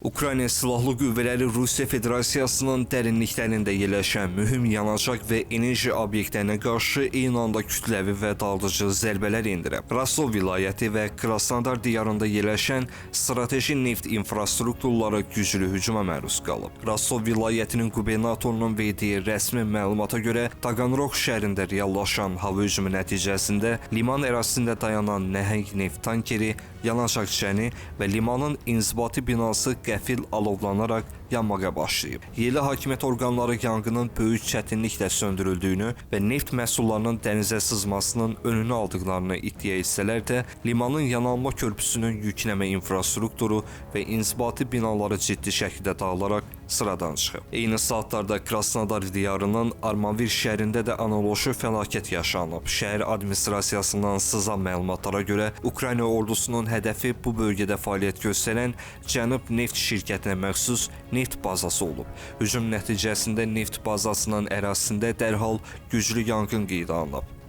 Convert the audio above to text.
Ukrayna Silahlı Qüvvələri Rusiya Federasiyasının dərinliklərində yerləşən mühüm yanacaq və enerji obyektlərinə qarşı eyni anda kütləvi və dağıdıcı zərbələr endirib. Rostov vilayəti və Krasnodar diyarında yerləşən strateji neft infrastrukturları güclü hücuma məruz qalıb. Rostov vilayətinin qubernatorunun verdiyi rəsmi məlumata görə Taganrog şəhərində reallaşan hava hücumu nəticəsində liman ərazisində dayanan nəhəng neft tankeri, yanacaq çəni və limanın inzibati binası qəfil alovlanaraq yanmağa başlayıb. Yerli hakimiyyət orqanları yanğının böyük çətinliklə söndürüldüyünü və neft məhsullarının dənizə sızmasının önünü aldıqlarını iddia etsələr də, limanın yanalma körpüsünün yüklənmə infrastrukturu və inzibati binaları ciddi şəkildə dağılaraq sıradan çıxıb. Eyni saatlarda Krasnodar diyarının Armavir şəhərində də analoji fəlakət yaşanıb. Şəhər administrasiyasından sızan məlumatlara görə Ukrayna ordusunun hədəfi bu bölgədə fəaliyyət göstərən Cənub Neft şirkətinə məxsus neft bazası olub. Hücum nəticəsində neft bazasının ərazisində dərhal güclü yanğın qeydə alınıb.